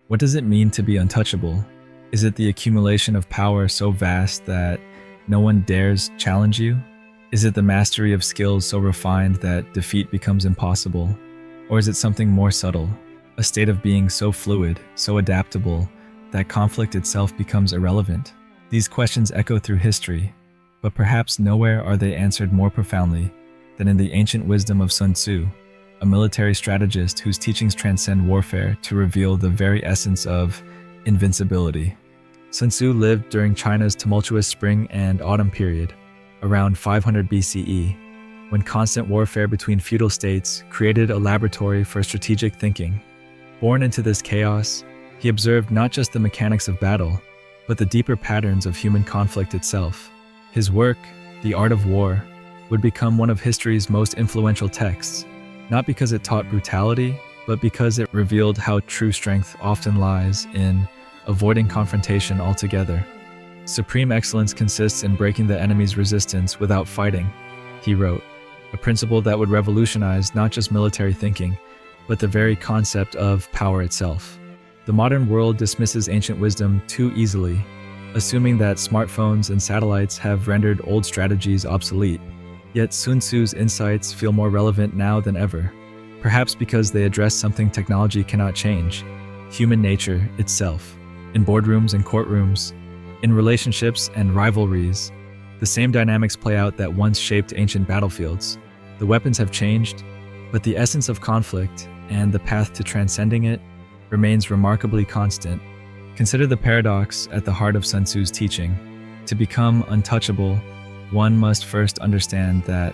What does it mean to be untouchable? Is it the accumulation of power so vast that no one dares challenge you? Is it the mastery of skills so refined that defeat becomes impossible? Or is it something more subtle, a state of being so fluid, so adaptable, that conflict itself becomes irrelevant? These questions echo through history, but perhaps nowhere are they answered more profoundly than in the ancient wisdom of Sun Tzu, a military strategist whose teachings transcend warfare to reveal the very essence of invincibility. Sun Tzu lived during China's tumultuous spring and autumn period, around 500 BCE, when constant warfare between feudal states created a laboratory for strategic thinking. Born into this chaos, he observed not just the mechanics of battle, but the deeper patterns of human conflict itself. His work, The Art of War, would become one of history's most influential texts, not because it taught brutality, but because it revealed how true strength often lies in avoiding confrontation altogether. Supreme excellence consists in breaking the enemy's resistance without fighting, he wrote, a principle that would revolutionize not just military thinking, but the very concept of power itself. The modern world dismisses ancient wisdom too easily, assuming that smartphones and satellites have rendered old strategies obsolete. Yet Sun Tzu's insights feel more relevant now than ever, perhaps because they address something technology cannot change: human nature itself. In boardrooms and courtrooms, in relationships and rivalries, the same dynamics play out that once shaped ancient battlefields. The weapons have changed, but the essence of conflict and the path to transcending it remains remarkably constant. Consider the paradox at the heart of Sun Tzu's teaching. To become untouchable, one must first understand that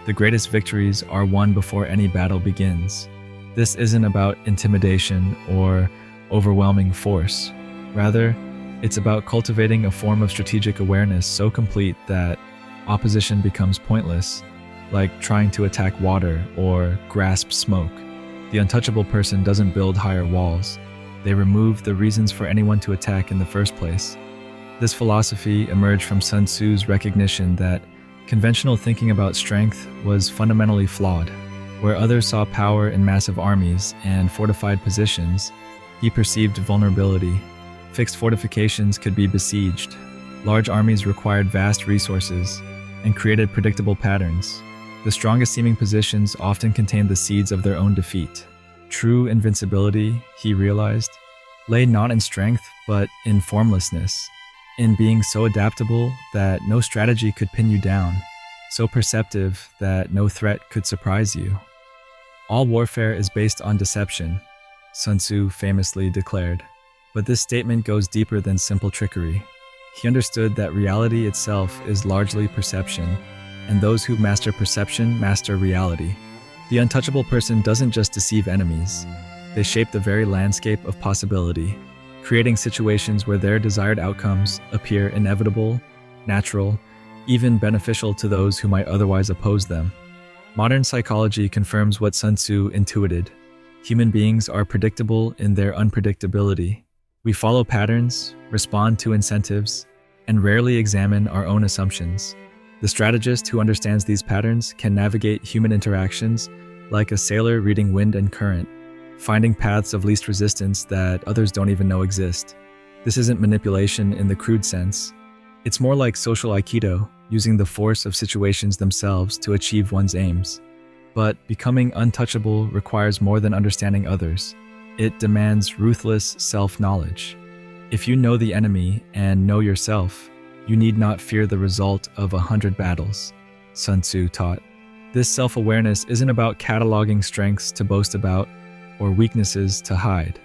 the greatest victories are won before any battle begins. This isn't about intimidation or overwhelming force. Rather, it's about cultivating a form of strategic awareness so complete that opposition becomes pointless, like trying to attack water or grasp smoke. The untouchable person doesn't build higher walls. They remove the reasons for anyone to attack in the first place. This philosophy emerged from Sun Tzu's recognition that conventional thinking about strength was fundamentally flawed. Where others saw power in massive armies and fortified positions, he perceived vulnerability. Fixed fortifications could be besieged. Large armies required vast resources and created predictable patterns. The strongest seeming positions often contained the seeds of their own defeat. True invincibility, he realized, lay not in strength but in formlessness, in being so adaptable that no strategy could pin you down, so perceptive that no threat could surprise you. All warfare is based on deception, Sun Tzu famously declared. But this statement goes deeper than simple trickery. He understood that reality itself is largely perception, and those who master perception master reality. The untouchable person doesn't just deceive enemies, they shape the very landscape of possibility, creating situations where their desired outcomes appear inevitable, natural, even beneficial to those who might otherwise oppose them. Modern psychology confirms what Sun Tzu intuited. Human beings are predictable in their unpredictability. We follow patterns, respond to incentives, and rarely examine our own assumptions. The strategist who understands these patterns can navigate human interactions like a sailor reading wind and current, finding paths of least resistance that others don't even know exist. This isn't manipulation in the crude sense. It's more like social aikido, using the force of situations themselves to achieve one's aims. But becoming untouchable requires more than understanding others. It demands ruthless self-knowledge. If you know the enemy and know yourself, you need not fear the result of 100 battles, Sun Tzu taught. This self-awareness isn't about cataloging strengths to boast about or weaknesses to hide.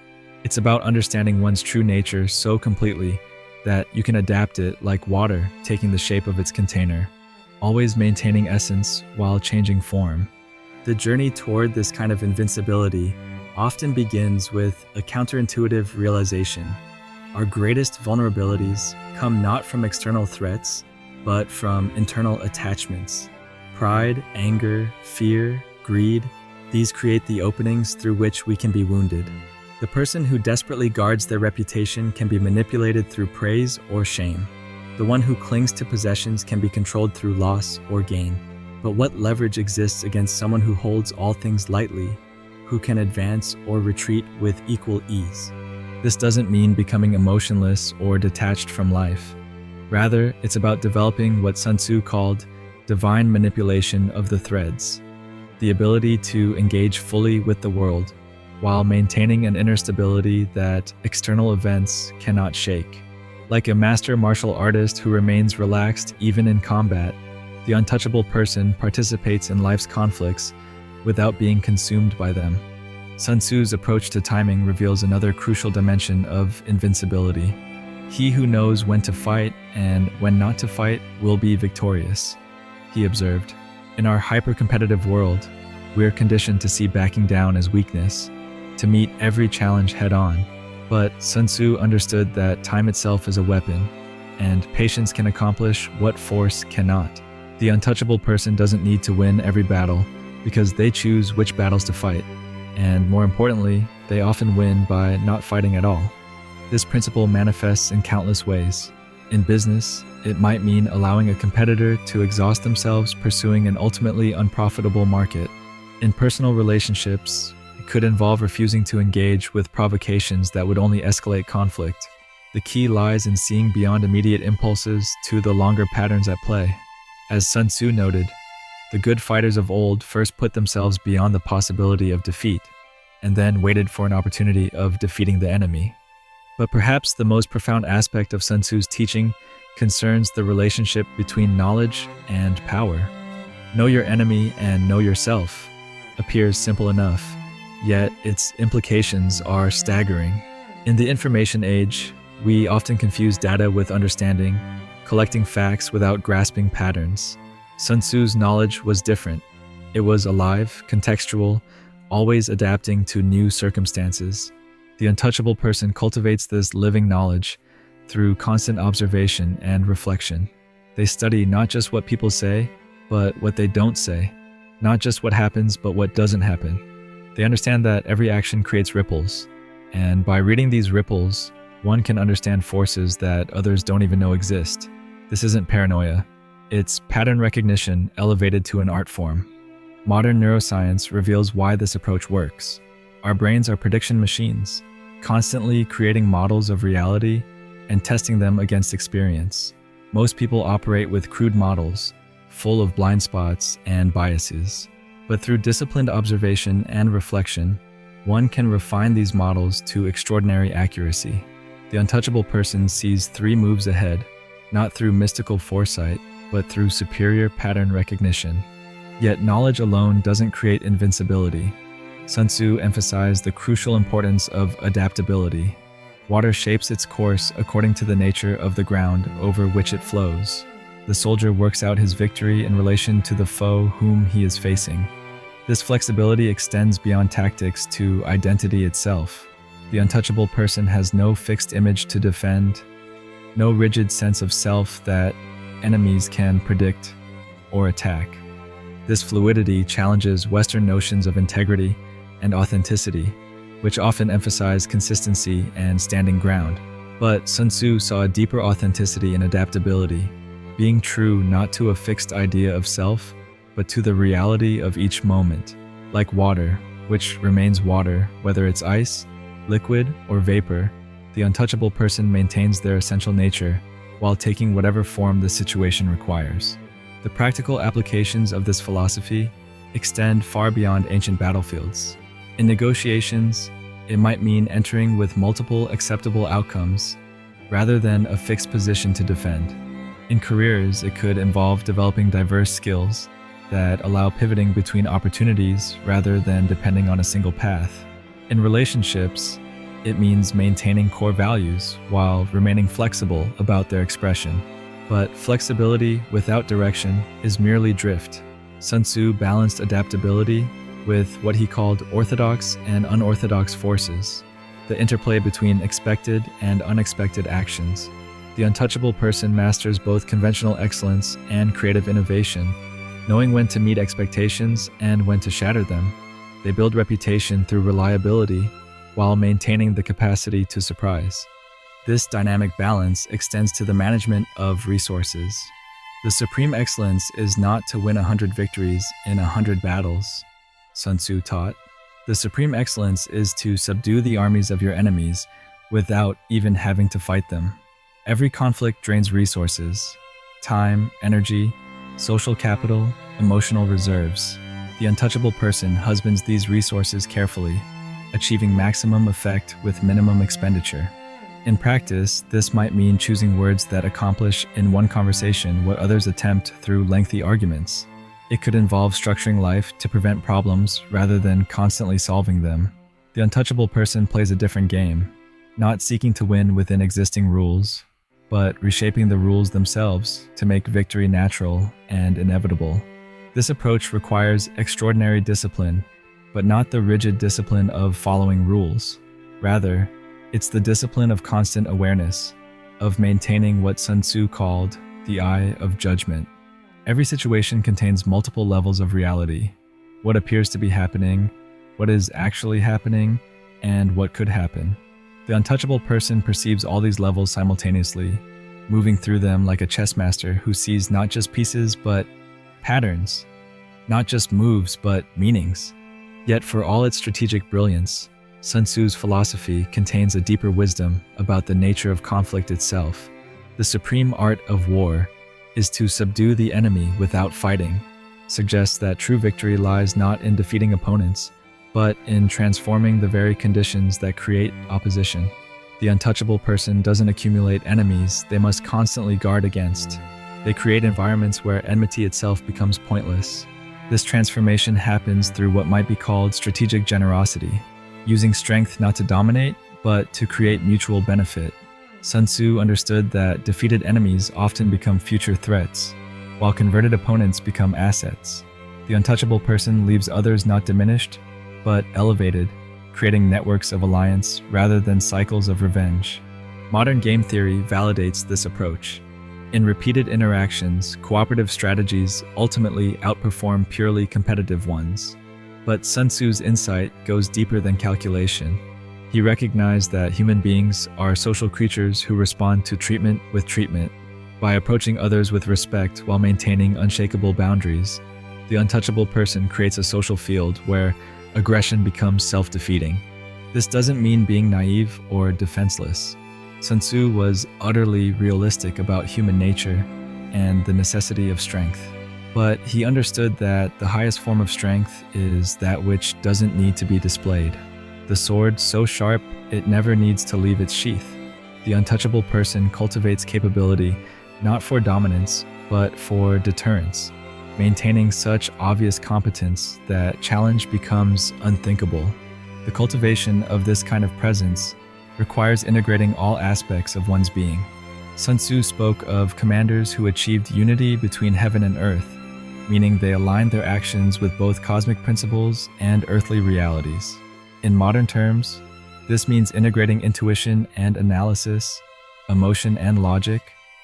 It's about understanding one's true nature so completely that you can adapt it like water taking the shape of its container, always maintaining essence while changing form. The journey toward this kind of invincibility often begins with a counterintuitive realization. Our greatest vulnerabilities come not from external threats, but from internal attachments. Pride, anger, fear, greed, these create the openings through which we can be wounded. The person who desperately guards their reputation can be manipulated through praise or shame. The one who clings to possessions can be controlled through loss or gain. But what leverage exists against someone who holds all things lightly, who can advance or retreat with equal ease? This doesn't mean becoming emotionless or detached from life. Rather, it's about developing what Sun Tzu called divine manipulation of the threads, the ability to engage fully with the world while maintaining an inner stability that external events cannot shake. Like a master martial artist who remains relaxed even in combat, the untouchable person participates in life's conflicts without being consumed by them. Sun Tzu's approach to timing reveals another crucial dimension of invincibility. He who knows when to fight and when not to fight will be victorious, he observed. In our hyper-competitive world, we're conditioned to see backing down as weakness, to meet every challenge head-on. But Sun Tzu understood that time itself is a weapon, and patience can accomplish what force cannot. The untouchable person doesn't need to win every battle because they choose which battles to fight. And more importantly, they often win by not fighting at all. This principle manifests in countless ways. In business, it might mean allowing a competitor to exhaust themselves pursuing an ultimately unprofitable market. In personal relationships, it could involve refusing to engage with provocations that would only escalate conflict. The key lies in seeing beyond immediate impulses to the longer patterns at play. As Sun Tzu noted, the good fighters of old first put themselves beyond the possibility of defeat, and then waited for an opportunity of defeating the enemy. But perhaps the most profound aspect of Sun Tzu's teaching concerns the relationship between knowledge and power. Know your enemy and know yourself appears simple enough, yet its implications are staggering. In the information age, we often confuse data with understanding, collecting facts without grasping patterns. Sun Tzu's knowledge was different. It was alive, contextual, always adapting to new circumstances. The untouchable person cultivates this living knowledge through constant observation and reflection. They study not just what people say, but what they don't say. Not just what happens, but what doesn't happen. They understand that every action creates ripples, and by reading these ripples, one can understand forces that others don't even know exist. This isn't paranoia. It's pattern recognition elevated to an art form. Modern neuroscience reveals why this approach works. Our brains are prediction machines, constantly creating models of reality and testing them against experience. Most people operate with crude models, full of blind spots and biases. But through disciplined observation and reflection, one can refine these models to extraordinary accuracy. The untouchable person sees 3 moves ahead, not through mystical foresight, but through superior pattern recognition. Yet knowledge alone doesn't create invincibility. Sun Tzu emphasized the crucial importance of adaptability. Water shapes its course according to the nature of the ground over which it flows. The soldier works out his victory in relation to the foe whom he is facing. This flexibility extends beyond tactics to identity itself. The untouchable person has no fixed image to defend, no rigid sense of self that enemies can predict or attack. This fluidity challenges Western notions of integrity and authenticity, which often emphasize consistency and standing ground. But Sun Tzu saw a deeper authenticity and adaptability, being true not to a fixed idea of self, but to the reality of each moment. Like water, which remains water, whether it's ice, liquid, or vapor, the untouchable person maintains their essential nature while taking whatever form the situation requires. The practical applications of this philosophy extend far beyond ancient battlefields. In negotiations, it might mean entering with multiple acceptable outcomes rather than a fixed position to defend. In careers, it could involve developing diverse skills that allow pivoting between opportunities rather than depending on a single path. In relationships, it means maintaining core values while remaining flexible about their expression. But flexibility without direction is merely drift. Sun Tzu balanced adaptability with what he called orthodox and unorthodox forces, the interplay between expected and unexpected actions. The untouchable person masters both conventional excellence and creative innovation, knowing when to meet expectations and when to shatter them. They build reputation through reliability while maintaining the capacity to surprise. This dynamic balance extends to the management of resources. The supreme excellence is not to win 100 victories in 100 battles, Sun Tzu taught. The supreme excellence is to subdue the armies of your enemies without even having to fight them. Every conflict drains resources, time, energy, social capital, emotional reserves. The untouchable person husbands these resources carefully, achieving maximum effect with minimum expenditure. In practice, this might mean choosing words that accomplish in one conversation what others attempt through lengthy arguments. It could involve structuring life to prevent problems rather than constantly solving them. The untouchable person plays a different game, not seeking to win within existing rules, but reshaping the rules themselves to make victory natural and inevitable. This approach requires extraordinary discipline, but not the rigid discipline of following rules. Rather, it's the discipline of constant awareness, of maintaining what Sun Tzu called the eye of judgment. Every situation contains multiple levels of reality: what appears to be happening, what is actually happening, and what could happen. The untouchable person perceives all these levels simultaneously, moving through them like a chess master who sees not just pieces but patterns, not just moves but meanings. Yet for all its strategic brilliance, Sun Tzu's philosophy contains a deeper wisdom about the nature of conflict itself. The supreme art of war is to subdue the enemy without fighting, suggests that true victory lies not in defeating opponents, but in transforming the very conditions that create opposition. The untouchable person doesn't accumulate enemies they must constantly guard against. They create environments where enmity itself becomes pointless. This transformation happens through what might be called strategic generosity, using strength not to dominate, but to create mutual benefit. Sun Tzu understood that defeated enemies often become future threats, while converted opponents become assets. The untouchable person leaves others not diminished, but elevated, creating networks of alliance rather than cycles of revenge. Modern game theory validates this approach. In repeated interactions, cooperative strategies ultimately outperform purely competitive ones. But Sun Tzu's insight goes deeper than calculation. He recognized that human beings are social creatures who respond to treatment with treatment. By approaching others with respect while maintaining unshakable boundaries, the untouchable person creates a social field where aggression becomes self-defeating. This doesn't mean being naive or defenseless. Sun Tzu was utterly realistic about human nature and the necessity of strength. But he understood that the highest form of strength is that which doesn't need to be displayed. The sword so sharp it never needs to leave its sheath. The untouchable person cultivates capability not for dominance, but for deterrence, maintaining such obvious competence that challenge becomes unthinkable. The cultivation of this kind of presence requires integrating all aspects of one's being. Sun Tzu spoke of commanders who achieved unity between heaven and earth, meaning they aligned their actions with both cosmic principles and earthly realities. In modern terms, this means integrating intuition and analysis, emotion and logic,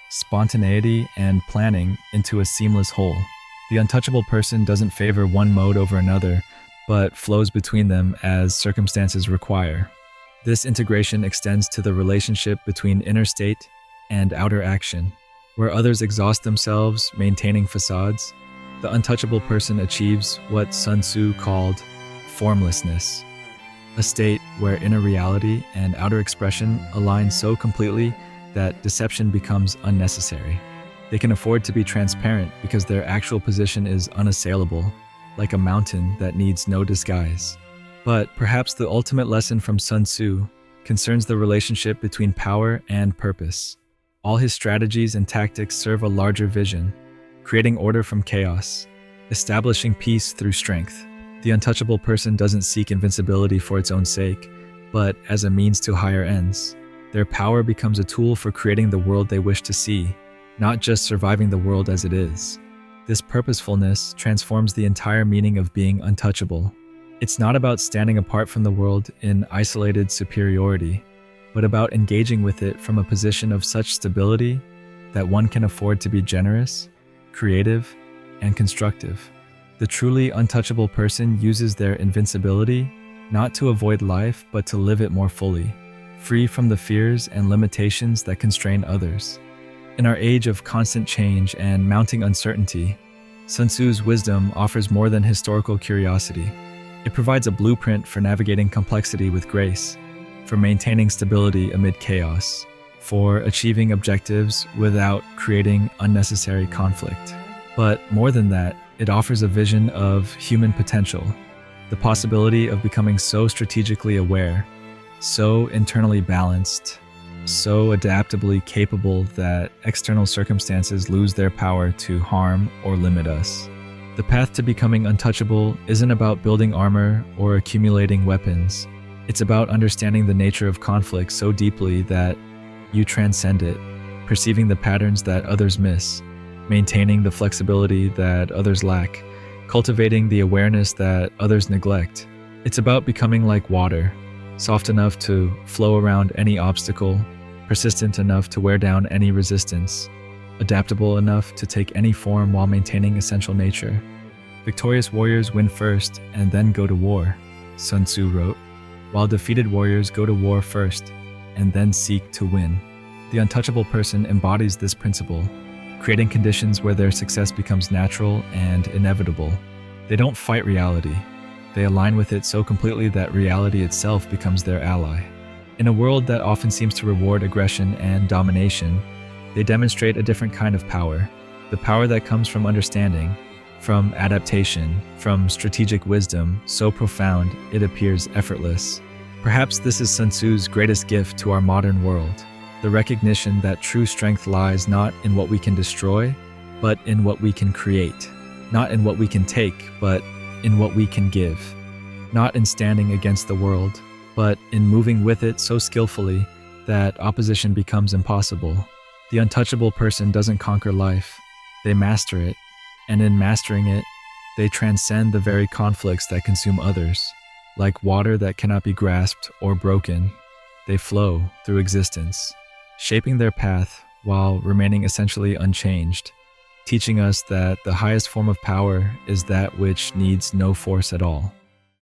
spontaneity and planning into a seamless whole. The untouchable person doesn't favor one mode over another, but flows between them as circumstances require. This integration extends to the relationship between inner state and outer action. Where others exhaust themselves maintaining facades, the untouchable person achieves what Sun Tzu called formlessness, a state where inner reality and outer expression align so completely that deception becomes unnecessary. They can afford to be transparent because their actual position is unassailable, like a mountain that needs no disguise. But perhaps the ultimate lesson from Sun Tzu concerns the relationship between power and purpose. All his strategies and tactics serve a larger vision, creating order from chaos, establishing peace through strength. The untouchable person doesn't seek invincibility for its own sake, but as a means to higher ends. Their power becomes a tool for creating the world they wish to see, not just surviving the world as it is. This purposefulness transforms the entire meaning of being untouchable. It's not about standing apart from the world in isolated superiority, but about engaging with it from a position of such stability that one can afford to be generous, creative, and constructive. The truly untouchable person uses their invincibility not to avoid life, but to live it more fully, free from the fears and limitations that constrain others. In our age of constant change and mounting uncertainty, Sun Tzu's wisdom offers more than historical curiosity. It provides a blueprint for navigating complexity with grace, for maintaining stability amid chaos, for achieving objectives without creating unnecessary conflict. But more than that, it offers a vision of human potential, the possibility of becoming so strategically aware, so internally balanced, so adaptably capable that external circumstances lose their power to harm or limit us. The path to becoming untouchable isn't about building armor or accumulating weapons. It's about understanding the nature of conflict so deeply that you transcend it, perceiving the patterns that others miss, maintaining the flexibility that others lack, cultivating the awareness that others neglect. It's about becoming like water, soft enough to flow around any obstacle, persistent enough to wear down any resistance, adaptable enough to take any form while maintaining essential nature. Victorious warriors win first and then go to war, Sun Tzu wrote, while defeated warriors go to war first and then seek to win. The untouchable person embodies this principle, creating conditions where their success becomes natural and inevitable. They don't fight reality. They align with it so completely that reality itself becomes their ally. In a world that often seems to reward aggression and domination, they demonstrate a different kind of power, the power that comes from understanding, from adaptation, from strategic wisdom so profound it appears effortless. Perhaps this is Sun Tzu's greatest gift to our modern world, the recognition that true strength lies not in what we can destroy, but in what we can create, not in what we can take, but in what we can give, not in standing against the world, but in moving with it so skillfully that opposition becomes impossible. The untouchable person doesn't conquer life, they master it, and in mastering it, they transcend the very conflicts that consume others. Like water that cannot be grasped or broken, they flow through existence, shaping their path while remaining essentially unchanged, teaching us that the highest form of power is that which needs no force at all.